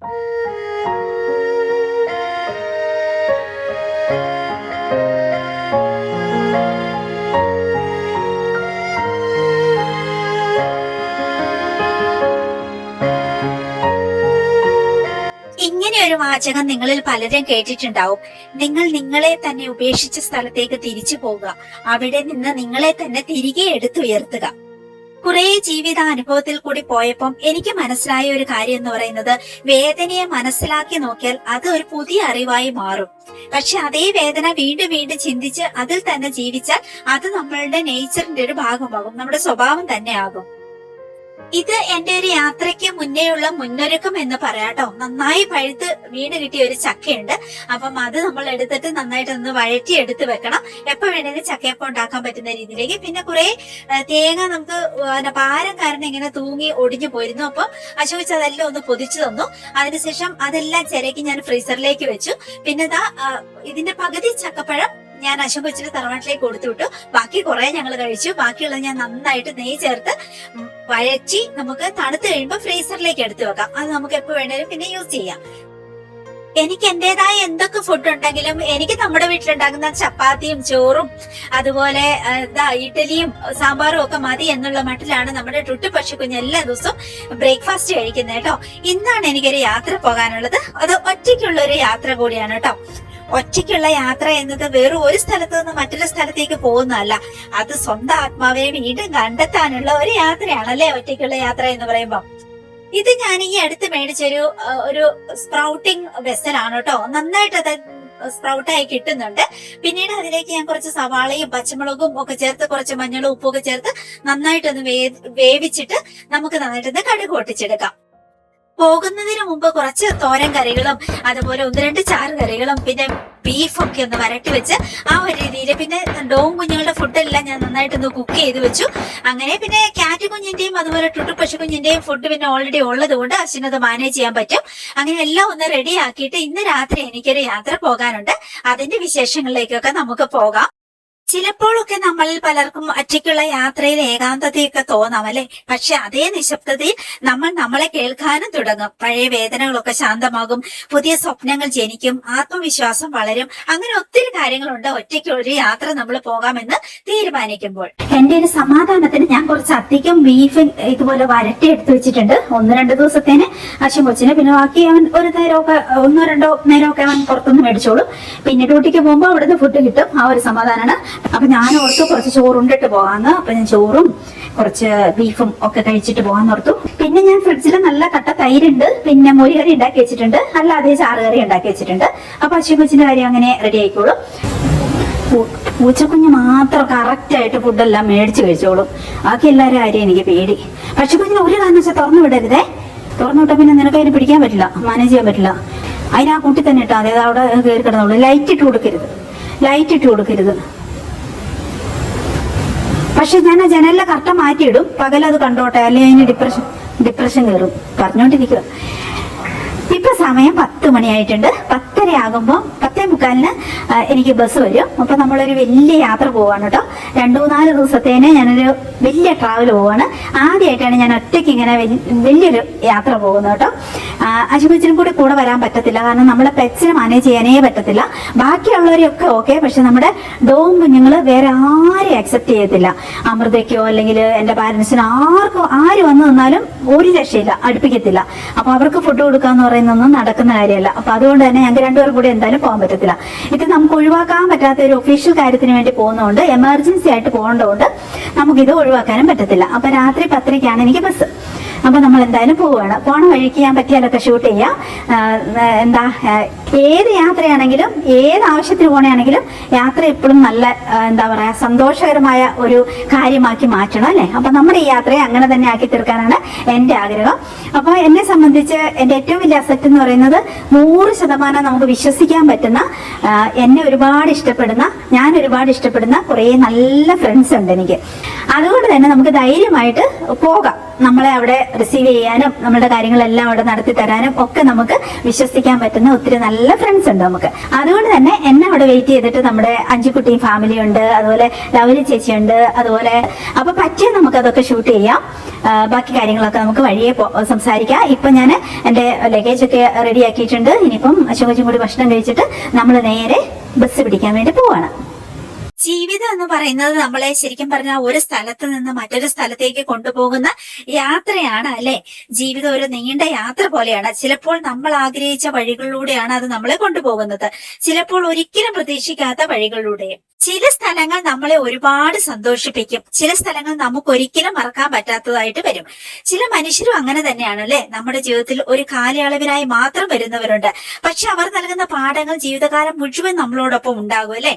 ഇങ്ങനെ ഒരു വാചകം നിങ്ങളിൽ പലരും കേട്ടിട്ടുണ്ടാവും. നിങ്ങൾ നിങ്ങളെ തന്നെ ഉപേക്ഷിച്ച സ്ഥലത്തേക്ക് തിരിച്ചു പോവുക, അവിടെ നിന്ന് നിങ്ങളെ തന്നെ തിരികെ എടുത്തുയർത്തുക. കുറെ ജീവിതാനുഭവത്തിൽ കൂടി പോയപ്പം എനിക്ക് മനസ്സിലായ ഒരു കാര്യം എന്ന് പറയുന്നത്, വേദനയെ മനസ്സിലാക്കി നോക്കിയാൽ അത് ഒരു പുതിയ അറിവായി മാറും. പക്ഷെ അതേ വേദന വീണ്ടും വീണ്ടും ചിന്തിച്ച് അതിൽ തന്നെ ജീവിച്ചാൽ അത് നമ്മളുടെ നേച്ചറിന്റെ ഒരു ഭാഗമാകും, നമ്മുടെ സ്വഭാവം തന്നെ ആകും. ഇത് എന്റെ ഒരു യാത്രയ്ക്ക് മുന്നേയുള്ള മുന്നൊരുക്കം എന്ന് പറയാട്ടോ. നന്നായി പഴുത്ത് വീണ് കിട്ടിയ ഒരു ചക്കയുണ്ട്. അപ്പം അത് നമ്മൾ എടുത്തിട്ട് നന്നായിട്ട് ഒന്ന് വഴറ്റി എടുത്ത് വെക്കണം. എപ്പോ വേണേലും ചക്കയപ്പം ഉണ്ടാക്കാൻ പറ്റുന്ന രീതിയിലേക്ക്. പിന്നെ കുറെ തേങ്ങ നമുക്ക് ഭാരം കാരണം ഇങ്ങനെ തൂങ്ങി ഒടിഞ്ഞു പോയിരുന്നു. അപ്പം അശോചിച്ച് അതെല്ലാം ഒന്ന് പൊതിച്ചു തന്നു. അതിനുശേഷം അതെല്ലാം ചിരക്കി ഞാൻ ഫ്രീസറിലേക്ക് വെച്ചു. പിന്നെ ഇതിന്റെ പകുതി ചക്കപ്പഴം ഞാൻ അശോക് വെച്ചിട്ട് തറവാട്ടിലേക്ക് കൊടുത്തു വിട്ടു. ബാക്കി കുറെ ഞങ്ങൾ കഴിച്ചു. ബാക്കിയുള്ളത് ഞാൻ നന്നായിട്ട് നെയ്യ് ചേർത്ത് വഴറ്റി നമുക്ക് തണുത്ത് കഴിയുമ്പോൾ ഫ്രീസറിലേക്ക് എടുത്തു വെക്കാം. അത് നമുക്ക് എപ്പോ വേണേലും പിന്നെ യൂസ് ചെയ്യാം. എനിക്ക് എന്റേതായ എന്തൊക്കെ ഫുഡ് ഉണ്ടെങ്കിലും എനിക്ക് നമ്മുടെ വീട്ടിലുണ്ടാക്കുന്ന ചപ്പാത്തിയും ചോറും അതുപോലെ ഇഡലിയും സാമ്പാറും ഒക്കെ മതി എന്നുള്ള മട്ടിലാണ് നമ്മുടെ ടുട്ടു പശുക്കുഞ്ഞ് എല്ലാ ദിവസവും ബ്രേക്ക്ഫാസ്റ്റ് കഴിക്കുന്നത് കേട്ടോ. ഇന്നാണ് എനിക്കൊരു യാത്ര പോകാനുള്ളത്. അത് ഒറ്റയ്ക്കുള്ള ഒരു യാത്ര കൂടിയാണ് കേട്ടോ. ഒറ്റയ്ക്കുള്ള യാത്ര എന്നത് വേറെ ഒരു സ്ഥലത്ത് നിന്ന് മറ്റൊരു സ്ഥലത്തേക്ക് പോകുന്നതല്ല, അത് സ്വന്തം ആത്മാവിനെ വീണ്ടും കണ്ടെത്താനുള്ള ഒരു യാത്രയാണല്ലേ ഒറ്റയ്ക്കുള്ള യാത്ര എന്ന് പറയുമ്പോൾ. ഇത് ഞാൻ ഈ അടുത്ത് മേടിച്ചൊരു സ്പ്രൗട്ടിംഗ് വെസലാണ് കേട്ടോ. നന്നായിട്ട് അത് സ്പ്രൗട്ടായി കിട്ടുന്നുണ്ട്. പിന്നീട് അതിലേക്ക് ഞാൻ കുറച്ച് സവാളയും പച്ചമുളകും ഒക്കെ ചേർത്ത് കുറച്ച് മഞ്ഞളും ഉപ്പും ഒക്കെ ചേർത്ത് നന്നായിട്ടൊന്ന് വേവിച്ചിട്ട് നമുക്ക് നന്നായിട്ടൊന്ന് കടുക് പൊട്ടിച്ചെടുക്കാം. പോകുന്നതിന് മുമ്പ് കുറച്ച് തോരൻ കറികളും അതുപോലെ 1-2 ചാറ് കറികളും പിന്നെ ബീഫൊക്കെ ഒന്ന് വരട്ടി വെച്ച് ആ ഒരു രീതിയിൽ പിന്നെ ഡോം കുഞ്ഞുങ്ങളുടെ ഫുഡെല്ലാം ഞാൻ നന്നായിട്ടൊന്ന് കുക്ക് ചെയ്ത് വെച്ചു. അങ്ങനെ പിന്നെ ക്യാറ്റ് കുഞ്ഞിന്റെയും അതുപോലെ ടുട്ടു പശു കുഞ്ഞിന്റെയും ഫുഡ് പിന്നെ ഓൾറെഡി ഉള്ളത് കൊണ്ട് അശ്വിനത് മാനേജ് ചെയ്യാൻ പറ്റും. അങ്ങനെ എല്ലാം ഒന്ന് റെഡി ആക്കിയിട്ട് ഇന്ന് രാത്രി എനിക്കൊരു യാത്ര പോകാനുണ്ട്. അതിന്റെ വിശേഷങ്ങളിലേക്കൊക്കെ നമുക്ക് പോകാം. ചിലപ്പോഴൊക്കെ നമ്മളിൽ പലർക്കും ഒറ്റയ്ക്കുള്ള യാത്രയിൽ ഏകാന്തതയൊക്കെ തോന്നാം അല്ലെ. പക്ഷെ അതേ നിശബ്ദതയിൽ നമ്മൾ നമ്മളെ കേൾക്കാനും തുടങ്ങും. പഴയ വേദനകളൊക്കെ ശാന്തമാകും, പുതിയ സ്വപ്നങ്ങൾ ജനിക്കും, ആത്മവിശ്വാസം വളരും. അങ്ങനെ ഒത്തിരി കാര്യങ്ങളുണ്ട് ഒറ്റയ്ക്ക് ഒരു യാത്ര നമ്മൾ പോകാമെന്ന് തീരുമാനിക്കുമ്പോൾ. എന്റെ ഒരു സമാധാനത്തിന് ഞാൻ കുറച്ച് അധികം ബീഫ് ഇതുപോലെ വരട്ടി എടുത്തു വെച്ചിട്ടുണ്ട്. 1-2 ദിവസത്തേന് അശ്വൻ കൊച്ചിന്. പിന്നെ ബാക്കി അവൻ ഒരു നേരമൊക്കെ 1-2 നേരമൊക്കെ അവൻ പുറത്തുനിന്ന് മേടിച്ചോളും. പിന്നെ ഡ്യൂട്ടിക്ക് പോകുമ്പോൾ അവിടുന്ന് ഫുഡ് കിട്ടും. ആ ഒരു സമാധാനമാണ്. അപ്പൊ ഞാൻ ഓർത്തു കുറച്ച് ചോറുണ്ടിട്ട് പോകാന്ന്. അപ്പൊ ഞാൻ ചോറും കുറച്ച് ബീഫും ഒക്കെ കഴിച്ചിട്ട് പോകാന്ന് ഓർത്തു. പിന്നെ ഞാൻ ഫ്രിഡ്ജിൽ നല്ല കട്ട തൈരുണ്ട്, പിന്നെ മോരുകറി ഉണ്ടാക്കി വെച്ചിട്ടുണ്ട്, അല്ലാതെ ചാറുകറി ഉണ്ടാക്കി വെച്ചിട്ടുണ്ട്. അപ്പൊ അശ്വൻ കൊച്ചിന്റെ കാര്യം അങ്ങനെ റെഡി ആയിക്കോളും. പൂച്ചക്കുഞ്ഞ് മാത്രം കറക്റ്റ് ആയിട്ട് ഫുഡെല്ലാം മേടിച്ച് കഴിച്ചോളും. ബാക്കി എല്ലാവരും കാര്യം എനിക്ക് പേടി. പക്ഷെ കുഞ്ഞിന് ഒരു കാരണം വെച്ചാൽ തുറന്നു വിടരുതേ. തുറന്നു വിട്ടാൽ പിന്നെ നിനക്ക് അതിന് പിടിക്കാൻ പറ്റില്ല, മാനേജ് ചെയ്യാൻ പറ്റില്ല. അതിനാ കൂട്ടി തന്നെ ഇട്ടാ അതായത് അവിടെ കയറി കിടന്നോളൂ. ലൈറ്റ് ഇട്ട് കൊടുക്കരുത്. പക്ഷെ ഞാൻ ആ ജനലിലെ കർട്ടൻ മാറ്റിയിടും, പകലത് കണ്ടോട്ടെ, അല്ലെങ്കിൽ അതിന് ഡിപ്രഷൻ കയറും. പറഞ്ഞോണ്ടിരിക്കുക. ഇപ്പൊ സമയം 10 മണിയായിട്ടുണ്ട്. 10:30 ആകുമ്പോൾ 10:45 എനിക്ക് ബസ് വരും. അപ്പൊ നമ്മളൊരു വലിയ യാത്ര പോവാണ് കേട്ടോ. 2-4 ദിവസത്തേന് ഞാനൊരു വലിയ ട്രാവൽ പോവാണ്. ആദ്യമായിട്ടാണ് ഞാൻ ഒറ്റയ്ക്ക് ഇങ്ങനെ വലിയൊരു യാത്ര പോകുന്നത് കേട്ടോ. അശുഭച്ചിനും കൂടെ വരാൻ പറ്റത്തില്ല, കാരണം നമ്മളെ പെറ്റ്സിനെ മാനേജ് ചെയ്യാനേ പറ്റത്തില്ല. ബാക്കിയുള്ളവരെയൊക്കെ ഓക്കെ, പക്ഷെ നമ്മുടെ ഡോം കുഞ്ഞുങ്ങൾ വേറെ ആരെയും അക്സെപ്റ്റ് ചെയ്യത്തില്ല. അമൃതയ്ക്കോ അല്ലെങ്കിൽ എന്റെ പാരന്റ്സിനോ ആര് വന്നു നിന്നാലും ഒരു രക്ഷയില്ല, അടുപ്പിക്കത്തില്ല. അപ്പൊ അവർക്ക് ഫുഡ് കൊടുക്കാന്ന് പറയുന്നൊന്നും നടക്കുന്ന കാര്യമല്ല. അപ്പൊ അതുകൊണ്ട് തന്നെ ഞങ്ങൾക്ക് 2 പേരും കൂടി എന്തായാലും പോകാൻ പറ്റത്തില്ല. ഇത് നമുക്ക് ഒഴിവാക്കാൻ പറ്റാത്ത ഒരു ഒഫീഷ്യൽ കാര്യത്തിന് വേണ്ടി പോകുന്നതുകൊണ്ട്, എമർജൻസി ആയിട്ട് പോകേണ്ടതുകൊണ്ട് നമുക്കിത് ഒഴിവാക്കാനും പറ്റത്തില്ല. അപ്പൊ രാത്രി 10:30 എനിക്ക് ബസ്. അപ്പൊ നമ്മൾ എന്തായാലും പോവുകയാണ്. പോണ വഴിക്ക് ഞാൻ പറ്റിയാലൊക്കെ ഷൂട്ട് ചെയ്യാം. ഏത് യാത്രയാണെങ്കിലും ഏത് ആവശ്യത്തിന് പോകണമെങ്കിലും യാത്ര എപ്പോഴും നല്ല സന്തോഷകരമായ ഒരു കാര്യമാക്കി മാറ്റണം അല്ലെ. അപ്പൊ നമ്മുടെ ഈ യാത്രയെ അങ്ങനെ തന്നെ ആക്കി തീർക്കാനാണ് എന്റെ ആഗ്രഹം. അപ്പൊ എന്നെ സംബന്ധിച്ച് എന്റെ ഏറ്റവും വലിയ അസറ്റ് എന്ന് പറയുന്നത് 100% നമുക്ക് വിശ്വസിക്കാൻ പറ്റുന്ന, എന്നെ ഒരുപാട് ഇഷ്ടപ്പെടുന്ന, ഞാൻ ഒരുപാട് ഇഷ്ടപ്പെടുന്ന കുറെ നല്ല ഫ്രണ്ട്സ് ഉണ്ട് എനിക്ക്. അതുകൊണ്ട് തന്നെ നമുക്ക് ധൈര്യമായിട്ട് പോകാം. നമ്മളെ അവിടെ റിസീവ് ചെയ്യാനും നമ്മുടെ കാര്യങ്ങളെല്ലാം അവിടെ നടത്തി തരാനും ഒക്കെ നമുക്ക് വിശ്വസിക്കാൻ പറ്റുന്ന ഒത്തിരി നല്ല ഫ്രണ്ട്സ് ഉണ്ട് നമുക്ക്. അതുകൊണ്ട് തന്നെ എന്നെ അവിടെ വെയിറ്റ് ചെയ്തിട്ട് നമ്മുടെ അഞ്ചുകുട്ടി ഫാമിലി ഉണ്ട്, അതുപോലെ ലവലി ചേച്ചി ഉണ്ട്, അതുപോലെ അപ്പൊ പറ്റിയ നമുക്ക് അതൊക്കെ ഷൂട്ട് ചെയ്യാം. ബാക്കി കാര്യങ്ങളൊക്കെ നമുക്ക് വഴിയെ സംസാരിക്കാം. ഇപ്പൊ ഞാൻ എന്റെ ലഗേജ് ഒക്കെ റെഡി ആക്കിയിട്ടുണ്ട്. ഇനിയിപ്പം അശോകൊച്ചും കൂടി ഭക്ഷണം കഴിച്ചിട്ട് നമ്മൾ നേരെ ബസ് പിടിക്കാൻ വേണ്ടി പോവാണ്. ജീവിതം എന്ന് പറയുന്നത് നമ്മളെ ശരിക്കും പറഞ്ഞാൽ ഒരു സ്ഥലത്ത് നിന്ന് മറ്റൊരു സ്ഥലത്തേക്ക് കൊണ്ടുപോകുന്ന യാത്രയാണ് അല്ലെ. ജീവിതം ഒരു നീണ്ട യാത്ര പോലെയാണ്. ചിലപ്പോൾ നമ്മൾ ആഗ്രഹിച്ച വഴികളിലൂടെയാണ് അത് നമ്മളെ കൊണ്ടുപോകുന്നത്, ചിലപ്പോൾ ഒരിക്കലും പ്രതീക്ഷിക്കാത്ത വഴികളിലൂടെയും. ചില സ്ഥലങ്ങൾ നമ്മളെ ഒരുപാട് സന്തോഷിപ്പിക്കും, ചില സ്ഥലങ്ങൾ നമുക്ക് ഒരിക്കലും മറക്കാൻ പറ്റാത്തതായിട്ട് വരും. ചില മനുഷ്യരും അങ്ങനെ തന്നെയാണ് അല്ലെ. നമ്മുടെ ജീവിതത്തിൽ ഒരു കാലയളവിനായി മാത്രം വരുന്നവരുണ്ട്, പക്ഷെ അവർ നൽകുന്ന പാഠങ്ങൾ ജീവിതകാലം മുഴുവൻ നമ്മളോടൊപ്പം ഉണ്ടാകും അല്ലെ.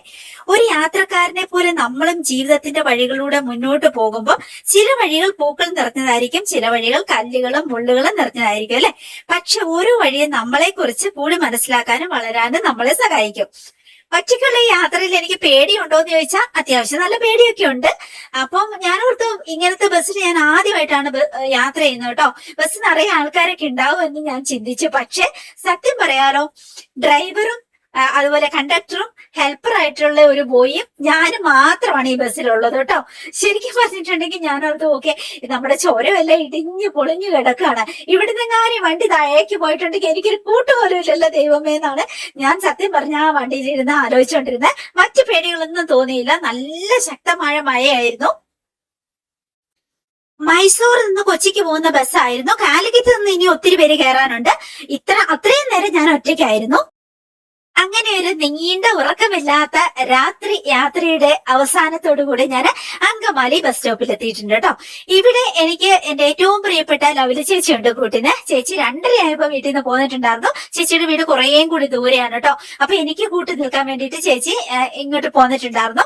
ഒരു യാത്രക്കാരനെ പോലെ നമ്മളും ജീവിതത്തിന്റെ വഴികളിലൂടെ മുന്നോട്ട് പോകുമ്പോൾ ചില വഴികൾ പൂക്കൾ നിറഞ്ഞതായിരിക്കും, ചില വഴികൾ കല്ലുകളും മുള്ളുകളും നിറഞ്ഞതായിരിക്കും അല്ലെ. പക്ഷെ ഓരോ വഴിയും നമ്മളെ കുറിച്ച് കൂടി മനസ്സിലാക്കാനും വളരാനും നമ്മളെ സഹായിക്കും. ഒറ്റയ്ക്കുള്ള ഈ യാത്രയിൽ എനിക്ക് പേടിയുണ്ടോ എന്ന് ചോദിച്ചാൽ അത്യാവശ്യം നല്ല പേടിയൊക്കെ ഉണ്ട്. അപ്പം ഞാൻ ഓർത്തു ഇങ്ങനത്തെ ബസ്സിൽ ഞാൻ ആദ്യമായിട്ടാണ് യാത്ര ചെയ്യുന്നത് കേട്ടോ. ബസ് നിറയെ ആൾക്കാരൊക്കെ ഉണ്ടാവും എന്ന് ഞാൻ ചിന്തിച്ചു. പക്ഷെ സത്യം പറയാലോ, ഡ്രൈവറും അതുപോലെ കണ്ടക്ടറും ഹെൽപ്പറായിട്ടുള്ള ഒരു ബോയും ഞാനും മാത്രമാണ് ഈ ബസ്സിലുള്ളത് കേട്ടോ. ശരിക്കും പറഞ്ഞിട്ടുണ്ടെങ്കിൽ ഞാൻ ഓർത്ത് ഓക്കെ, നമ്മുടെ ചോരമെല്ലാം ഇടിഞ്ഞു പൊളിഞ്ഞു കിടക്കാണ്, ഇവിടുന്ന് കാര്യം വണ്ടി താഴേക്ക് പോയിട്ടുണ്ടെങ്കിൽ എനിക്കൊരു കൂട്ടുപോലും ഇല്ലല്ലോ ദൈവമേ എന്നാണ് ഞാൻ സത്യം പറഞ്ഞ ആ വണ്ടിയിലിരുന്ന് ആലോചിച്ചുകൊണ്ടിരുന്നത്. മറ്റു പേടികളൊന്നും തോന്നിയില്ല. നല്ല ശക്തമായ മഴയായിരുന്നു. മൈസൂറിൽ നിന്ന് കൊച്ചിക്ക് പോകുന്ന ബസ്സായിരുന്നു. കാലിക്കറ്റ് നിന്ന് ഇനി ഒത്തിരി പേര് കയറാനുണ്ട്. അത്രയും നേരം ഞാൻ ഒറ്റയ്ക്കായിരുന്നു. അങ്ങനെ ഒരു നീണ്ട ഉറക്കമില്ലാത്ത രാത്രി യാത്രയുടെ അവസാനത്തോടുകൂടി ഞാൻ അങ്കമാലി ബസ് സ്റ്റോപ്പിൽ എത്തിയിട്ടുണ്ട് കേട്ടോ. ഇവിടെ എനിക്ക് എന്റെ ഏറ്റവും പ്രിയപ്പെട്ട ലവലി ചേച്ചി ഉണ്ട് കൂട്ടിന്. ചേച്ചി 2:30 ആയപ്പോ വീട്ടിൽ നിന്ന് പോന്നിട്ടുണ്ടായിരുന്നു. ചേച്ചിയുടെ വീട് കുറേയും കൂടി ദൂരെയാണ് കേട്ടോ. അപ്പൊ എനിക്ക് കൂട്ടി നിൽക്കാൻ വേണ്ടിയിട്ട് ചേച്ചി ഇങ്ങോട്ട് പോന്നിട്ടുണ്ടായിരുന്നു.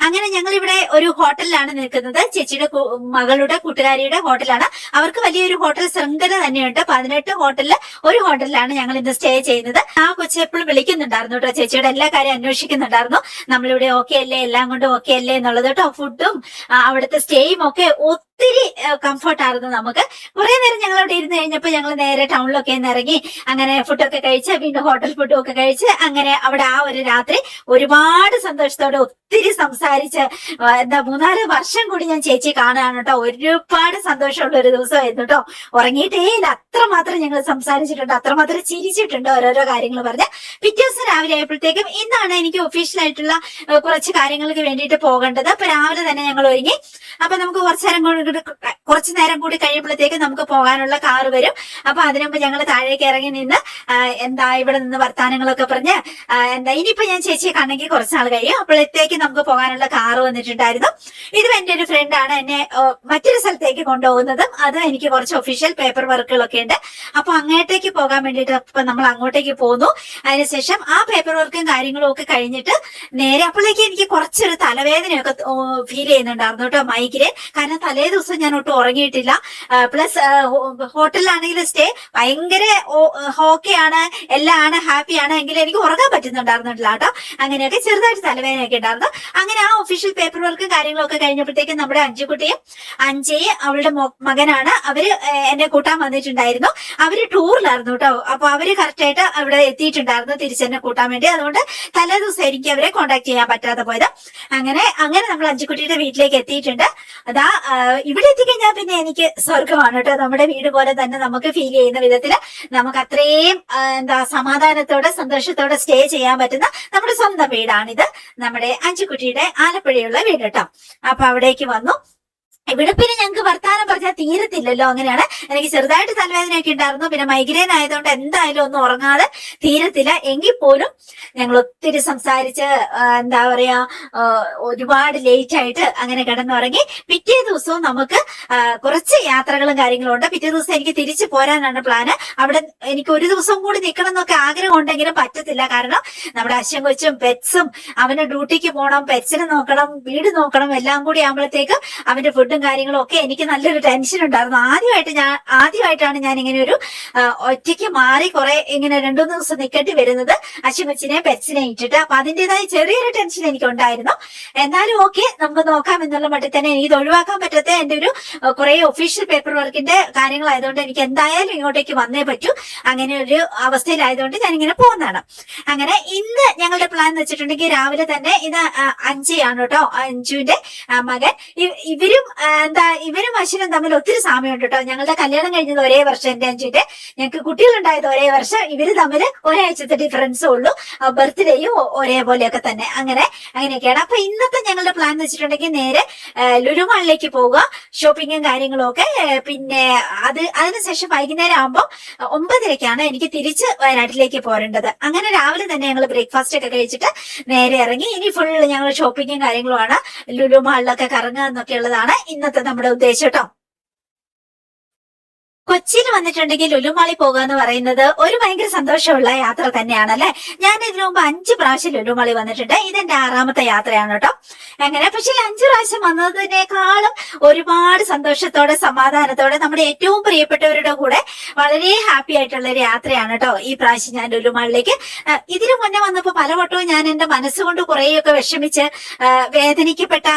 അങ്ങനെ ഞങ്ങൾ ഇവിടെ ഒരു ഹോട്ടലിലാണ് നിൽക്കുന്നത്. ചേച്ചിയുടെ മകളുടെ കൂട്ടുകാരിയുടെ ഹോട്ടലാണ്. അവർക്ക് വലിയൊരു ഹോട്ടൽ ശൃംഖല തന്നെയുണ്ട്. 18 ഹോട്ടലില് ഒരു ഹോട്ടലിലാണ് ഞങ്ങൾ ഇന്ന് സ്റ്റേ ചെയ്യുന്നത്. ആ കൊച്ചി എപ്പോഴും വിളിക്കുന്നുണ്ടായിരുന്നു കേട്ടോ. ചേച്ചിയുടെ എല്ലാ കാര്യം അന്വേഷിക്കുന്നുണ്ടായിരുന്നു. നമ്മളിവിടെ ഓക്കെ അല്ലേ, എല്ലാം കൊണ്ട് ഓക്കെ അല്ലേ എന്നുള്ളത് കേട്ടോ. ഫുഡും അവിടുത്തെ സ്റ്റേയും ഒക്കെ ഒത്തിരി കംഫർട്ടായിരുന്നു നമുക്ക്. കുറെ നേരം ഞങ്ങൾ അവിടെ ഇരുന്ന് കഴിഞ്ഞപ്പോൾ ഞങ്ങൾ നേരെ ടൗണിലൊക്കെ ഇറങ്ങി അങ്ങനെ ഫുഡൊക്കെ കഴിച്ച് വീണ്ടും ഹോട്ടൽ ഫുഡും ഒക്കെ കഴിച്ച് അങ്ങനെ അവിടെ ആ ഒരു രാത്രി ഒരുപാട് സന്തോഷത്തോടെ ഒത്തിരി സംസാരിച്ച് 3-4 വർഷം കൂടി ഞാൻ ചേച്ചി കാണുകയാണ് കേട്ടോ. ഒരുപാട് സന്തോഷമുള്ള ഒരു ദിവസമായിരുന്നു കേട്ടോ. ഉറങ്ങിയിട്ടേ ഇല്ല, അത്രമാത്രം ഞങ്ങൾ സംസാരിച്ചിട്ടുണ്ട്, അത്രമാത്രം ചിരിച്ചിട്ടുണ്ട് ഓരോരോ കാര്യങ്ങൾ പറഞ്ഞ്. പിറ്റേ ദിവസം രാവിലെ ആയപ്പോഴത്തേക്കും ഇന്നാണ് എനിക്ക് ഒഫീഷ്യലായിട്ടുള്ള കുറച്ച് കാര്യങ്ങൾക്ക് വേണ്ടിയിട്ട് പോകേണ്ടത്. അപ്പൊ രാവിലെ തന്നെ ഞങ്ങൾ ഒരുങ്ങി. അപ്പൊ നമുക്ക് കുറച്ചു നേരം കൂടി കഴിയുമ്പോഴത്തേക്ക് നമുക്ക് പോകാനുള്ള കാറ് വരും. അപ്പൊ അതിനു മുമ്പ് ഞങ്ങൾ താഴേക്ക് ഇറങ്ങി നിന്ന് ഇവിടെ നിന്ന് വർത്താനങ്ങളൊക്കെ പറഞ്ഞ് ഇനിയിപ്പോ ഞാൻ ചേച്ചിയെ കണ്ടെങ്കിൽ കുറച്ചാൾ കഴിയും. അപ്പോഴത്തേക്ക് നമുക്ക് പോകാനുള്ള കാറ് വന്നിട്ടുണ്ടായിരുന്നു. ഇതും എന്റെ ഒരു ഫ്രണ്ടാണ് എന്നെ മറ്റൊരു സ്ഥലത്തേക്ക് കൊണ്ടുപോകുന്നതും. അത് എനിക്ക് കുറച്ച് ഒഫീഷ്യൽ പേപ്പർ വർക്കുകളൊക്കെ ഉണ്ട്. അപ്പൊ അങ്ങോട്ടേക്ക് പോകാൻ വേണ്ടിയിട്ട് ഇപ്പൊ നമ്മൾ അങ്ങോട്ടേക്ക് പോന്നു. അതിനുശേഷം ആ പേപ്പർ വർക്കും കാര്യങ്ങളും ഒക്കെ കഴിഞ്ഞിട്ട് നേരെ അപ്പോഴേക്ക് എനിക്ക് കുറച്ചൊരു തലവേദനയൊക്കെ ഫീൽ ചെയ്യുന്നുണ്ടായിരുന്നു കേട്ടോ, മൈഗ്രേൻ. കാരണം തലേ ദിവസം ഞാൻ ഒട്ടും ഉറങ്ങിയിട്ടില്ല. പ്ലസ് ഹോട്ടലിലാണെങ്കിൽ സ്റ്റേ ഭയങ്കര ഓക്കെയാണ്, എല്ലാം ആണ്, ഹാപ്പിയാണ്, എങ്കിലും എനിക്ക് ഉറങ്ങാൻ പറ്റുന്നുണ്ടായിരുന്നില്ല കേട്ടോ. അങ്ങനെയൊക്കെ ചെറുതായിട്ട് തലവേദനയൊക്കെ ഉണ്ടായിരുന്നു. അങ്ങനെ ആ ഒഫീഷ്യൽ പേപ്പർ വർക്കും കാര്യങ്ങളൊക്കെ കഴിഞ്ഞപ്പോഴത്തേക്കും നമ്മുടെ അഞ്ചുകുട്ടിയും അഞ്ചയും അവളുടെ മകനാണ് അവര് എന്നെ കൂട്ടാൻ വന്നിട്ടുണ്ടായിരുന്നു. അവര് ടൂറിലായിരുന്നു കേട്ടോ. അപ്പൊ അവര് കറക്റ്റായിട്ട് അവിടെ എത്തിയിട്ടുണ്ടായിരുന്നു തിരിച്ചെന്നെ കൂട്ടാൻ വേണ്ടി. അതുകൊണ്ട് തലേ ദിവസം എനിക്ക് അവരെ കോണ്ടാക്ട് ചെയ്യാൻ പറ്റാതെ പോയത്. അങ്ങനെ നമ്മൾ അഞ്ചുകുട്ടിയുടെ വീട്ടിലേക്ക് എത്തിയിട്ടുണ്ട്. അതാ ഇവിടെ എത്തിക്കഴിഞ്ഞാൽ പിന്നെ എനിക്ക് സ്വർഗമാണ് കേട്ടോ. നമ്മുടെ വീട് പോലെ തന്നെ നമുക്ക് ഫീൽ ചെയ്യുന്ന വിധത്തില് നമുക്ക് അത്രയും സമാധാനത്തോടെ സന്തോഷത്തോടെ സ്റ്റേ ചെയ്യാൻ പറ്റുന്ന നമ്മുടെ സ്വന്തം വീടാണിത്. നമ്മുടെ അഞ്ചുകുട്ടിയുടെ ആലപ്പുഴയുള്ള വീട് കേട്ടോ. അപ്പൊ അവിടേക്ക് വന്നു. ഇവിടെ പിന്നെ ഞങ്ങൾക്ക് വർത്താനം പറഞ്ഞാൽ തീരത്തില്ലല്ലോ. അങ്ങനെയാണ്. എനിക്ക് ചെറുതായിട്ട് തലവേദനയൊക്കെ ഉണ്ടായിരുന്നു. പിന്നെ മൈഗ്രെയിൻ ആയതുകൊണ്ട് എന്തായാലും ഒന്നും ഉറങ്ങാതെ തീരത്തില്ല. എങ്കിൽ പോലും ഞങ്ങൾ ഒത്തിരി സംസാരിച്ച് ഒരുപാട് ലേറ്റ് ആയിട്ട് അങ്ങനെ കിടന്നുറങ്ങി. പിറ്റേ ദിവസവും നമുക്ക് കുറച്ച് യാത്രകളും കാര്യങ്ങളും ഉണ്ട്. പിറ്റേ ദിവസം എനിക്ക് തിരിച്ചു പോരാനാണ് പ്ലാന്. അവിടെ എനിക്ക് ഒരു ദിവസം കൂടി നിൽക്കണം എന്നൊക്കെ ആഗ്രഹം ഉണ്ടെങ്കിലും പറ്റത്തില്ല. കാരണം നമ്മുടെ അശ്വൻ കൊച്ചും പെറ്റ്സും അവന് ഡ്യൂട്ടിക്ക് പോകണം, പെറ്റ്സിനെ നോക്കണം, വീട് നോക്കണം, എല്ലാം കൂടി ആകുമ്പോഴത്തേക്ക് അവന്റെ ഫുഡ് ഫുഡും കാര്യങ്ങളും ഒക്കെ എനിക്ക് നല്ലൊരു ടെൻഷൻ ഉണ്ടായിരുന്നു. ആദ്യമായിട്ടാണ് ഞാൻ ഇങ്ങനെ ഒരു ഒറ്റയ്ക്ക് മാറി കുറെ ഇങ്ങനെ 2-3 ദിവസം നിൽക്കേണ്ടി വരുന്നത്, അച്ഛമ്മച്ചിനെ പെറ്റ്സിനെ ഇട്ടിട്ട്. അപ്പൊ അതിന്റേതായ ചെറിയൊരു ടെൻഷൻ എനിക്ക് ഉണ്ടായിരുന്നു. എന്നാലും ഓക്കെ, നമുക്ക് നോക്കാം എന്നുള്ള മട്ടിൽ തന്നെ. എനിക്ക് ഒഴിവാക്കാൻ പറ്റാത്ത എന്റെ ഒരു കുറെ ഒഫീഷ്യൽ പേപ്പർ വർക്കിന്റെ കാര്യങ്ങളായതുകൊണ്ട് എനിക്ക് എന്തായാലും ഇങ്ങോട്ടേക്ക് വന്നേ പറ്റൂ. അങ്ങനെ ഒരു അവസ്ഥയിലായതുകൊണ്ട് ഞാൻ ഇങ്ങനെ പോകുന്നതാണ്. അങ്ങനെ ഇന്ന് ഞങ്ങളുടെ പ്ലാൻ എന്ന് വെച്ചിട്ടുണ്ടെങ്കിൽ രാവിലെ തന്നെ, ഇത് അഞ്ചയാണ് കേട്ടോ, അഞ്ചുവിന്റെ മകൻ. ഇവരും അശ്വനും തമ്മിൽ ഒത്തിരി സാമ്യമുണ്ട് കേട്ടോ. ഞങ്ങളുടെ കല്യാണം കഴിഞ്ഞത് ഒരേ വർഷം, എന്റെ അഞ്ചുവിന്റെ. ഞങ്ങൾക്ക് കുട്ടികളുണ്ടായത് ഒരേ വർഷം. ഇവര് തമ്മിൽ ഒരാഴ്ചത്തെ ഡിഫറൻസേ ഉള്ളൂ. ബർത്ത്ഡേയും ഒരേപോലെയൊക്കെ തന്നെ. അങ്ങനെയൊക്കെയാണ്. അപ്പൊ ഇന്നത്തെ ഞങ്ങളുടെ പ്ലാൻ എന്ന് വെച്ചിട്ടുണ്ടെങ്കിൽ നേരെ ലുലു മാളിലേക്ക് പോവുക, ഷോപ്പിങ്ങും കാര്യങ്ങളും ഒക്കെ. പിന്നെ അതിനുശേഷം വൈകുന്നേരം ആകുമ്പോൾ 9:30ക്കാണ് എനിക്ക് തിരിച്ച് വയനാട്ടിലേക്ക് പോരേണ്ടത്. അങ്ങനെ രാവിലെ തന്നെ ഞങ്ങൾ ബ്രേക്ക്ഫാസ്റ്റ് ഒക്കെ കഴിച്ചിട്ട് നേരെ ഇറങ്ങി. ഇനി ഫുൾ ഞങ്ങൾ ഷോപ്പിങ്ങും കാര്യങ്ങളുമാണ്, ലുലു മാളിലൊക്കെ കറങ്ങുക എന്നൊക്കെ ഉള്ളതാണ് ഇന്നത്തെ നമ്മുടെ ഉദ്ദേശം കേട്ടോ. കൊച്ചിയിൽ വന്നിട്ടുണ്ടെങ്കിൽ ലുലുമാളി പോകുക എന്ന് പറയുന്നത് ഒരു ഭയങ്കര സന്തോഷമുള്ള യാത്ര തന്നെയാണ് അല്ലെ. ഞാൻ ഇതിനു മുമ്പ് 5 പ്രാവശ്യം ലുലുമാളി വന്നിട്ടുണ്ട്. ഇതെന്റെ 6ാമത്തെ യാത്രയാണ് കേട്ടോ. അങ്ങനെ പക്ഷെ 5 പ്രാവശ്യം വന്നതിനേക്കാളും ഒരുപാട് സന്തോഷത്തോടെ സമാധാനത്തോടെ നമ്മുടെ ഏറ്റവും പ്രിയപ്പെട്ടവരുടെ കൂടെ വളരെ ഹാപ്പി ആയിട്ടുള്ള ഒരു യാത്രയാണ് കേട്ടോ ഈ പ്രാവശ്യം ഞാൻ ലുലുമാളിലേക്ക്. ഇതിനു മുന്നേ വന്നപ്പോ പലവട്ടവും ഞാൻ എന്റെ മനസ്സുകൊണ്ട് കുറേയൊക്കെ വിഷമിച്ച് വേദനിക്കപ്പെട്ട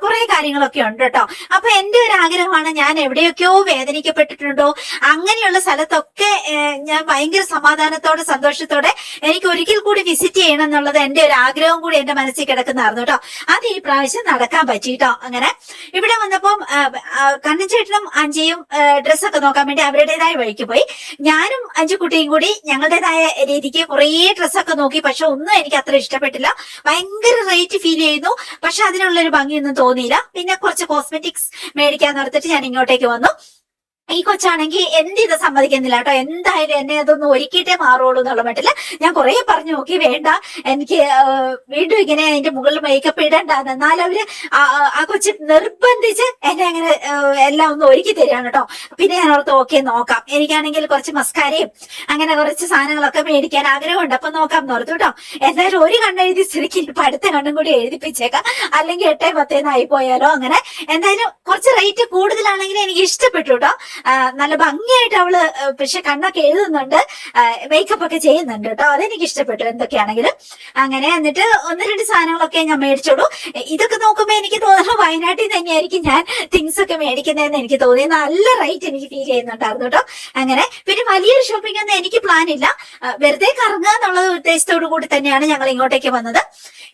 കുറെ കാര്യങ്ങളൊക്കെ ഉണ്ട് കേട്ടോ. അപ്പൊ എന്റെ ഒരു ആഗ്രഹമാണ്, ഞാൻ എവിടെയൊക്കെയോ വേദനിക്കപ്പെട്ടിട്ടുണ്ടോ അങ്ങനെയുള്ള സ്ഥലത്തൊക്കെ ഞാൻ ഭയങ്കര സമാധാനത്തോടെ സന്തോഷത്തോടെ എനിക്ക് ഒരിക്കൽ കൂടി വിസിറ്റ് ചെയ്യണം എന്നുള്ളത് എന്റെ ഒരു ആഗ്രഹം കൂടി എന്റെ മനസ്സിൽ കിടക്കുന്നതായിരുന്നു കേട്ടോ. അത് ഈ പ്രാവശ്യം നടക്കാൻ പറ്റിട്ടോ. അങ്ങനെ ഇവിടെ വന്നപ്പം കണ്ണൻചേട്ടനും അഞ്ചിയും ഡ്രസ്സൊക്കെ നോക്കാൻ വേണ്ടി അവരുടേതായ വഴിക്ക് പോയി. ഞാനും അഞ്ചുകുട്ടിയും കൂടി ഞങ്ങളുടേതായ രീതിക്ക് കുറേ ഡ്രസ്സൊക്കെ നോക്കി. പക്ഷെ ഒന്നും എനിക്ക് അത്ര ഇഷ്ടപ്പെട്ടില്ല. ഭയങ്കര റേറ്റ് ഫീൽ ചെയ്യുന്നു. പക്ഷെ അതിനുള്ളൊരു ഭംഗിയൊന്നും തോന്നിയില്ല. പിന്നെ കുറച്ച് കോസ്മെറ്റിക്സ് മേടിക്കാൻ നിർത്തിട്ട് ഞാൻ ഇങ്ങോട്ടേക്ക് വന്നു. ഈ കൊച്ചാണെങ്കിൽ ഇത് സമ്മതിക്കുന്നില്ല കേട്ടോ. എന്തായാലും എന്നെ അതൊന്നും ഒരുക്കിയിട്ടേ മാറുള്ളൂ എന്നുള്ള മട്ടില്ല. ഞാൻ കുറെ പറഞ്ഞു നോക്കി, വേണ്ട എനിക്ക് വീണ്ടും ഇങ്ങനെ അതിന്റെ മുകളിൽ മേക്കപ്പ് ഇടണ്ടെന്ന്. എന്നാലും അവര് ആ കൊച്ച് നിർബന്ധിച്ച് എന്നെ അങ്ങനെ എല്ലാം ഒന്ന് ഒരുക്കി തരികയാണ് കേട്ടോ. പിന്നെ ഞാൻ ഓർത്ത് ഓക്കെ നോക്കാം, എനിക്കാണെങ്കിൽ കുറച്ച് മസ്കാരയും അങ്ങനെ കുറച്ച് സാധനങ്ങളൊക്കെ മേടിക്കാൻ ആഗ്രഹമുണ്ട്, അപ്പൊ നോക്കാം എന്ന് ഓർത്തു കേട്ടോ. എന്തായാലും ഒരു കണ്ണെഴുതി സ്ഥിതിക്ക് ഇപ്പൊ അടുത്ത കണ്ണും കൂടി എഴുതിപ്പിച്ചേക്കാം, അല്ലെങ്കിൽ 8-10 ആയി പോയാലോ. അങ്ങനെ എന്തായാലും കുറച്ച് റേറ്റ് കൂടുതലാണെങ്കിൽ എനിക്ക് ഇഷ്ടപ്പെട്ടു കേട്ടോ. നല്ല ഭംഗിയായിട്ട് അവള് പക്ഷെ കണ്ണൊക്കെ എഴുതുന്നുണ്ട്, മേക്കപ്പ് ഒക്കെ ചെയ്യുന്നുണ്ട് കേട്ടോ. അതെനിക്ക് ഇഷ്ടപ്പെട്ടു എന്തൊക്കെയാണെങ്കിലും. അങ്ങനെ എന്നിട്ട് 1-2 സാധനങ്ങളൊക്കെ ഞാൻ മേടിച്ചോളൂ. ഇതൊക്കെ നോക്കുമ്പോ എനിക്ക് തോന്നുന്നു വയനാട്ടിൽ തന്നെയായിരിക്കും ഞാൻ തിങ്സ് ഒക്കെ മേടിക്കുന്നതെന്ന് എനിക്ക് തോന്നി. നല്ല റേറ്റ് എനിക്ക് ഫീൽ ചെയ്യുന്നുണ്ടായിരുന്നു കേട്ടോ. അങ്ങനെ പിന്നെ വലിയൊരു ഷോപ്പിംഗ് ഒന്നും എനിക്ക് പ്ലാൻ ഇല്ല, വെറുതെ കറങ്ങുക എന്നുള്ള ഉദ്ദേശത്തോടു കൂടി തന്നെയാണ് ഞങ്ങൾ ഇങ്ങോട്ടേക്ക് വന്നത്.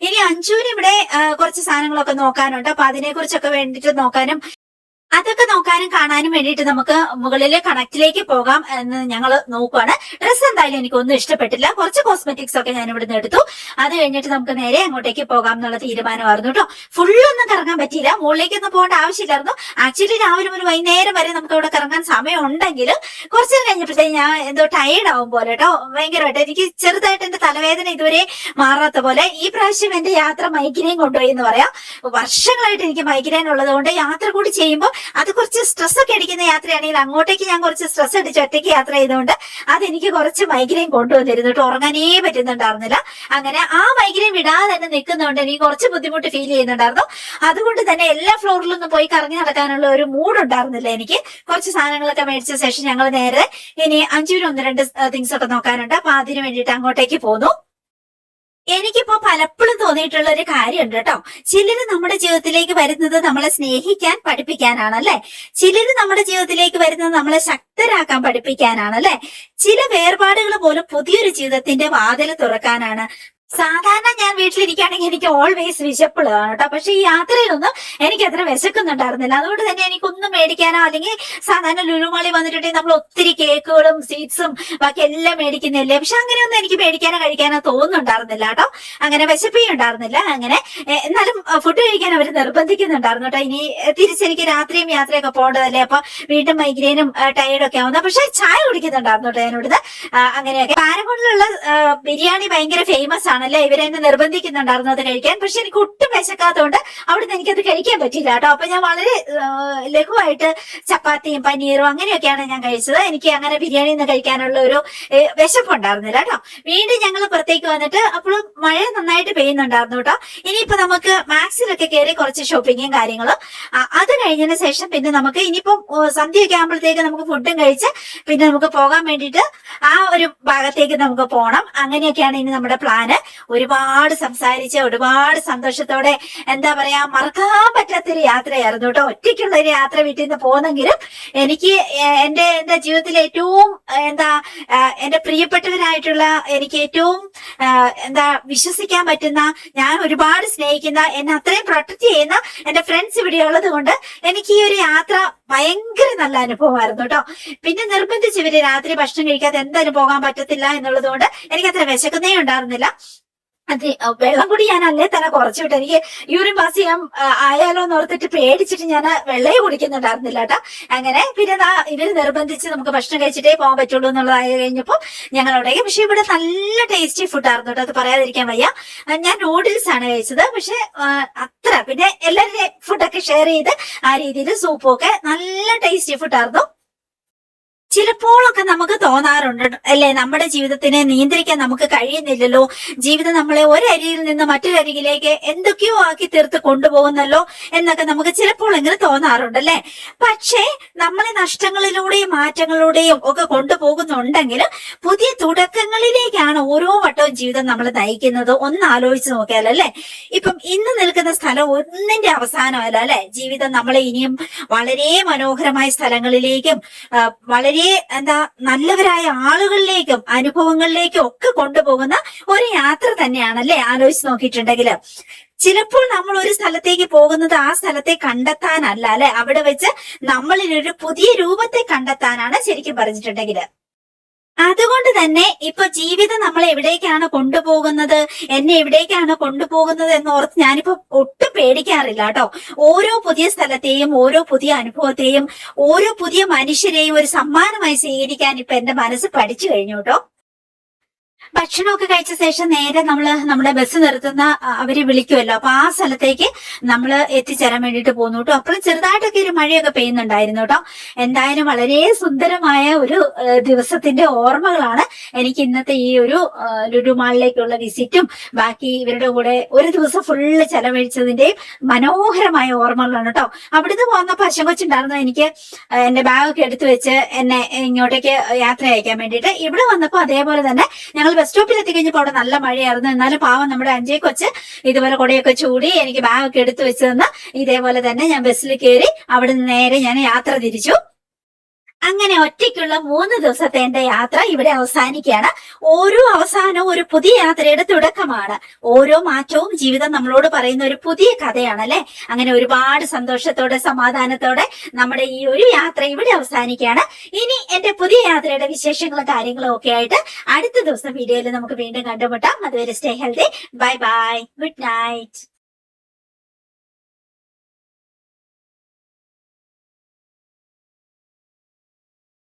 ഇനി അഞ്ചൂന് ഇവിടെ കുറച്ച് സാധനങ്ങളൊക്കെ നോക്കാനുണ്ട്. അപ്പൊ അതിനെ കുറിച്ചൊക്കെ വേണ്ടിട്ട് നോക്കാനും അതൊക്കെ നോക്കാനും കാണാനും വേണ്ടിയിട്ട് നമുക്ക് മുകളിലെ കണക്റ്റിലേക്ക് പോകാം എന്ന് ഞങ്ങൾ നോക്കുവാണ്. ഡ്രസ്സ് എന്തായാലും എനിക്കൊന്നും ഇഷ്ടപ്പെട്ടില്ല. കുറച്ച് കോസ്മെറ്റിക്സ് ഒക്കെ ഞാൻ ഇവിടുന്ന് എടുത്തു. അത് കഴിഞ്ഞിട്ട് നമുക്ക് നേരെ അങ്ങോട്ടേക്ക് പോകാം എന്നുള്ള തീരുമാനമായിരുന്നു കേട്ടോ. ഫുള്ളൊന്നും കറങ്ങാൻ പറ്റിയില്ല, മുകളിലേക്കൊന്നും പോകേണ്ട ആവശ്യമില്ലായിരുന്നു. ആക്ച്വലി രാവിലെ മുതൽ വൈകുന്നേരം വരെ നമുക്ക് ഇവിടെ കറങ്ങാൻ സമയം ഉണ്ടെങ്കിൽ കുറച്ച് കഴിഞ്ഞപ്പോഴത്തേക്ക് ഞാൻ എന്തോ ടയേർഡ് ആവും പോലെ കേട്ടോ. ഭയങ്കരമായിട്ട് എനിക്ക് ചെറുതായിട്ട് എന്റെ തലവേദന ഇതുവരെ മാറാത്ത പോലെ. ഈ പ്രാവശ്യം എന്റെ യാത്ര മൈഗ്രെയിൻ കൊണ്ടുപോയി എന്ന് പറയാം. വർഷങ്ങളായിട്ട് എനിക്ക് മൈഗ്രെയിൻ ഉള്ളത് കൊണ്ട് യാത്ര കൂടി ചെയ്യുമ്പോൾ അത് കുറച്ച് സ്ട്രെസ് ഒക്കെ അടിക്കുന്ന യാത്രയാണെങ്കിൽ അങ്ങോട്ടേക്ക് ഞാൻ കുറച്ച് സ്ട്രെസ് അടിച്ച് ഒറ്റയ്ക്ക് യാത്ര ചെയ്തുകൊണ്ട് അതെനിക്ക് കുറച്ച് മൈഗ്രെയിൻ കൊണ്ടുവന്നിരുന്നിട്ട് ഉറങ്ങാനേ പറ്റുന്നുണ്ടായിരുന്നില്ല. അങ്ങനെ ആ മൈഗ്രെയിൻ വിടാതെ തന്നെ നിൽക്കുന്നതുകൊണ്ട് എനിക്ക് കുറച്ച് ബുദ്ധിമുട്ട് ഫീൽ ചെയ്യുന്നുണ്ടായിരുന്നു. അതുകൊണ്ട് തന്നെ എല്ലാ ഫ്ലോറിലൊന്നും പോയി കറങ്ങി നടക്കാനുള്ള ഒരു മൂഡ് ഉണ്ടായിരുന്നില്ല എനിക്ക്. കുറച്ച് സാധനങ്ങളൊക്കെ മേടിച്ച ശേഷം ഞങ്ങൾ നേരെ ഇനി 5-ന് 1-2 തിങ്സ് ഒക്കെ നോക്കാനുണ്ട്. അപ്പൊ അതിന് വേണ്ടിയിട്ട് അങ്ങോട്ടേക്ക് പോന്നു. എനിക്കിപ്പോ പലപ്പോഴും തോന്നിയിട്ടുള്ള ഒരു കാര്യമുണ്ട് കേട്ടോ. ചിലര് നമ്മുടെ ജീവിതത്തിലേക്ക് വരുന്നത് നമ്മളെ സ്നേഹിക്കാൻ പഠിപ്പിക്കാനാണ് അല്ലെ. ചിലര് നമ്മുടെ ജീവിതത്തിലേക്ക് വരുന്നത് നമ്മളെ ശക്തരാക്കാൻ പഠിപ്പിക്കാനാണ് അല്ലെ. ചില വേർപാടുകൾ പോലും പുതിയൊരു ജീവിതത്തിന്റെ വാതിൽ തുറക്കാനാണ്. സാധാരണ ഞാൻ വീട്ടിലിരിക്കുകയാണെങ്കിൽ എനിക്ക് ഓൾവേസ് വിശപ്പുള്ളതാണ് കേട്ടോ. പക്ഷെ ഈ യാത്രയിലൊന്നും എനിക്ക് അത്ര വിശക്കുന്നുണ്ടായിരുന്നില്ല. അതുകൊണ്ട് തന്നെ എനിക്കൊന്നും മേടിക്കാനോ, അല്ലെങ്കിൽ സാധാരണ ലുലുമാളി വന്നിട്ടുണ്ടെങ്കിൽ നമ്മൾ ഒത്തിരി കേക്കുകളും സ്വീറ്റ്സും ബാക്കി എല്ലാം മേടിക്കുന്നില്ലേ. പക്ഷെ അങ്ങനെയൊന്നും എനിക്ക് മേടിക്കാനോ കഴിക്കാനോ തോന്നുന്നുണ്ടായിരുന്നില്ല കേട്ടോ. അങ്ങനെ വിശപ്പേ ഉണ്ടായിരുന്നില്ല. അങ്ങനെ എന്നാലും ഫുഡ് കഴിക്കാൻ അവർ നിർബന്ധിക്കുന്നുണ്ടായിരുന്നു കേട്ടോ. ഇനി തിരിച്ചെനിക്ക് രാത്രിയും യാത്രയൊക്കെ പോകേണ്ടതല്ലേ, അപ്പൊ വീണ്ടും മൈഗ്രെയിനും ടയേർഡും ഒക്കെ ആവുന്നത്. പക്ഷെ ചായ കുടിക്കുന്നുണ്ടായിരുന്നു കേട്ടോ ഞാനിവിടുന്ന്. അങ്ങനെയൊക്കെ പാരഗോണിലുള്ള ബിരിയാണി ഭയങ്കര ഫേമസ് ആണ് ആണല്ലേ, ഇവരെന്നെ നിർബന്ധിക്കുന്നുണ്ടായിരുന്നു അത് കഴിക്കാൻ. പക്ഷെ എനിക്ക് ഒട്ടും വിശക്കാത്തതുകൊണ്ട് അവിടുന്ന് എനിക്കത് കഴിക്കാൻ പറ്റില്ല കേട്ടോ. അപ്പൊ ഞാൻ വളരെ ലഘുവായിട്ട് ചപ്പാത്തിയും പനീറും അങ്ങനെയൊക്കെയാണ് ഞാൻ കഴിച്ചത്. എനിക്ക് അങ്ങനെ ബിരിയാണി ഒന്നും കഴിക്കാനുള്ള ഒരു വിശപ്പുണ്ടായിരുന്നില്ല കേട്ടോ. വീണ്ടും ഞങ്ങൾ പുറത്തേക്ക് വന്നിട്ട് അപ്പോഴും മഴ നന്നായിട്ട് പെയ്യുന്നുണ്ടായിരുന്നു കേട്ടോ. ഇനിയിപ്പോ നമുക്ക് മാക്സിലൊക്കെ കയറി കുറച്ച് ഷോപ്പിങ്ങും കാര്യങ്ങളും അത് കഴിഞ്ഞതിന് ശേഷം പിന്നെ നമുക്ക് ഇനിയിപ്പം സന്ധ്യയൊക്കെ ആകുമ്പോഴത്തേക്ക് നമുക്ക് ഫുഡും കഴിച്ച് പിന്നെ നമുക്ക് പോകാൻ വേണ്ടിയിട്ട് ആ ഒരു ഭാഗത്തേക്ക് നമുക്ക് പോകണം. അങ്ങനെയൊക്കെയാണ് ഇനി നമ്മുടെ പ്ലാന്. ഒരുപാട് സംസാരിച്ച് ഒരുപാട് സന്തോഷത്തോടെ എന്താ പറയാ മറക്കാൻ പറ്റാത്തൊരു യാത്രയായിരുന്നു കേട്ടോ. ഒറ്റയ്ക്കുള്ള ഒരു യാത്ര വീട്ടിൽ നിന്ന് പോകുന്നെങ്കിലും എനിക്ക് എന്റെ ജീവിതത്തിലെ ഏറ്റവും എന്റെ പ്രിയപ്പെട്ടവരായിട്ടുള്ള എനിക്ക് ഏറ്റവും വിശ്വസിക്കാൻ പറ്റുന്ന, ഞാൻ ഒരുപാട് സ്നേഹിക്കുന്ന, എന്നെ അത്രയും പ്രൊട്ടക്ട് ചെയ്യുന്ന എന്റെ ഫ്രണ്ട്സ് ഇവിടെ ഉള്ളത് കൊണ്ട് എനിക്ക് ഈ ഒരു യാത്ര ഭയങ്കര നല്ല അനുഭവമായിരുന്നു കേട്ടോ. പിന്നെ നിർബന്ധിച്ച് ഇവര് രാത്രി ഭക്ഷണം കഴിക്കാതെ എന്തായാലും പോകാൻ പറ്റത്തില്ല എന്നുള്ളത് കൊണ്ട് എനിക്ക് അത്ര വിശക്കുന്നേ ഉണ്ടായിരുന്നില്ല. അത് വെള്ളം കൂടി ഞാൻ അല്ലേ തന്നെ കുറച്ചു വിട്ടു. എനിക്ക് യൂറിൻ പാസ് ചെയ്യാൻ ആയാലോ എന്ന് ഓർത്തിട്ട് പേടിച്ചിട്ട് ഞാൻ വെള്ളയെ കുടിക്കുന്നുണ്ടായിരുന്നില്ല കേട്ടോ. അങ്ങനെ പിന്നെ ഇവര് നിർബന്ധിച്ച് നമുക്ക് ഭക്ഷണം കഴിച്ചിട്ടേ പോകാൻ പറ്റുള്ളൂ എന്നുള്ളതായി കഴിഞ്ഞപ്പോ ഞങ്ങൾ അവിടേക്ക്. പക്ഷെ ഇവിടെ നല്ല ടേസ്റ്റി ഫുഡായിരുന്നു കേട്ടോ, അത് പറയാതിരിക്കാൻ വയ്യ. ഞാൻ നൂഡിൽസ് ആണ് കഴിച്ചത്. പക്ഷെ അത്ര പിന്നെ എല്ലാവരുടെ ഫുഡൊക്കെ ഷെയർ ചെയ്ത് ആ രീതിയിൽ സൂപ്പും ഒക്കെ നല്ല ടേസ്റ്റി ഫുഡായിരുന്നു. ചിലപ്പോഴൊക്കെ നമുക്ക് തോന്നാറുണ്ട് അല്ലെ, നമ്മുടെ ജീവിതത്തിനെ നിയന്ത്രിക്കാൻ നമുക്ക് കഴിയുന്നില്ലല്ലോ, ജീവിതം നമ്മളെ ഒരരിയിൽ നിന്ന് മറ്റൊരരികിലേക്ക് എന്തൊക്കെയോ ആക്കി തീർത്ത് കൊണ്ടുപോകുന്നല്ലോ എന്നൊക്കെ നമുക്ക് ചിലപ്പോഴെങ്കിലും തോന്നാറുണ്ട് അല്ലെ. പക്ഷേ നമ്മളെ നഷ്ടങ്ങളിലൂടെയും മാറ്റങ്ങളിലൂടെയും ഒക്കെ കൊണ്ടുപോകുന്നുണ്ടെങ്കിൽ പുതിയ തുടക്കങ്ങളിലേക്കാണ് ഓരോ വട്ടവും ജീവിതം നമ്മൾ നയിക്കുന്നത്. ഒന്ന് ആലോചിച്ച് നോക്കിയാലല്ലേ. ഇപ്പം ഇന്ന് നിൽക്കുന്ന സ്ഥലം ഒന്നിന്റെ അവസാനമല്ല അല്ലെ. ജീവിതം നമ്മളെ ഇനിയും വളരെ മനോഹരമായ സ്ഥലങ്ങളിലേക്കും വളരെ നല്ലവരായ ആളുകളിലേക്കും അനുഭവങ്ങളിലേക്കും ഒക്കെ കൊണ്ടുപോകുന്ന ഒരു യാത്ര തന്നെയാണല്ലേ, ആലോചിച്ച് നോക്കിയിട്ടുണ്ടെങ്കിൽ. ചിലപ്പോൾ നമ്മൾ ഒരു സ്ഥലത്തേക്ക് പോകുന്നത് ആ സ്ഥലത്തെ കണ്ടെത്താനല്ല അല്ലെ, അവിടെ വെച്ച് നമ്മളിലൊരു പുതിയ രൂപത്തെ കണ്ടെത്താനാണ് ശരിക്കും പറഞ്ഞിട്ടുണ്ടെങ്കിൽ. അതുകൊണ്ട് തന്നെ ഇപ്പൊ ജീവിതം നമ്മളെ എവിടേക്കാണ് കൊണ്ടുപോകുന്നത്, എന്നെ എവിടേക്കാണ് കൊണ്ടുപോകുന്നത് എന്നോർത്ത് ഞാനിപ്പോ ഒട്ടും പേടിക്കാറില്ല കേട്ടോ. ഓരോ പുതിയ സ്ഥലത്തെയും ഓരോ പുതിയ അനുഭവത്തെയും ഓരോ പുതിയ മനുഷ്യരെയും ഒരു സമ്മാനമായി സ്വീകരിക്കാൻ ഇപ്പൊ എന്റെ മനസ്സ് പഠിച്ചു കഴിഞ്ഞു കേട്ടോ. ഭക്ഷണമൊക്കെ കഴിച്ച ശേഷം നേരെ നമ്മുടെ ബസ് നിർത്തുന്ന അവര് വിളിക്കുമല്ലോ, അപ്പൊ ആ സ്ഥലത്തേക്ക് നമ്മൾ എത്തിച്ചേരാൻ വേണ്ടിയിട്ട് പോകുന്നു കേട്ടോ. അപ്പോഴും ചെറുതായിട്ടൊക്കെ ഒരു മഴയൊക്കെ പെയ്യുന്നുണ്ടായിരുന്നു കേട്ടോ. എന്തായാലും വളരെ സുന്ദരമായ ഒരു ദിവസത്തിന്റെ ഓർമ്മകളാണ് എനിക്ക് ഇന്നത്തെ ഈ ഒരു ലുലു മാളിലേക്കുള്ള വിസിറ്റും ബാക്കി ഇവരുടെ കൂടെ ഒരു ദിവസം ഫുള്ള് ചെലവഴിച്ചതിന്റെയും മനോഹരമായ ഓർമ്മകളാണ് കേട്ടോ. അവിടുന്ന് പോകുന്നപ്പോ അശങ്കൊച്ചുണ്ടായിരുന്നു എനിക്ക് എന്റെ ബാഗൊക്കെ എടുത്തു വെച്ച് എന്നെ ഇങ്ങോട്ടേക്ക് യാത്ര അയക്കാൻ വേണ്ടിയിട്ട്. ഇവിടെ വന്നപ്പോ അതേപോലെ തന്നെ ഞങ്ങൾ ബസ് സ്റ്റോപ്പിൽ എത്തിക്കഴിഞ്ഞപ്പോ അവിടെ നല്ല മഴയായിരുന്നു. എന്നാലും പാവം നമ്മുടെ അഞ്ചേ കൊച്ച് ഇതുപോലെ കൊടയൊക്കെ ചൂടി എനിക്ക് ബാഗൊക്കെ എടുത്തു വെച്ച് തന്ന ഇതേപോലെ തന്നെ ഞാൻ ബസ്സിൽ കയറി അവിടെ നിന്ന് നേരെ ഞാൻ യാത്ര തിരിച്ചു. അങ്ങനെ ഒറ്റയ്ക്കുള്ള 3 ദിവസത്തെ എന്റെ യാത്ര ഇവിടെ അവസാനിക്കുകയാണ്. ഓരോ അവസാനവും ഒരു പുതിയ യാത്രയുടെ തുടക്കമാണ്. ഓരോ മാറ്റവും ജീവിതം നമ്മളോട് പറയുന്ന ഒരു പുതിയ കഥയാണ് അല്ലെ. അങ്ങനെ ഒരുപാട് സന്തോഷത്തോടെ സമാധാനത്തോടെ നമ്മുടെ ഈ ഒരു യാത്ര ഇവിടെ അവസാനിക്കുകയാണ്. ഇനി എന്റെ പുതിയ യാത്രയുടെ വിശേഷങ്ങളും കാര്യങ്ങളും ഒക്കെ ആയിട്ട് അടുത്ത ദിവസം വീഡിയോയിൽ നമുക്ക് വീണ്ടും കണ്ടുമുട്ടാം. അതുവരെ stay healthy. Bye bye. Good night.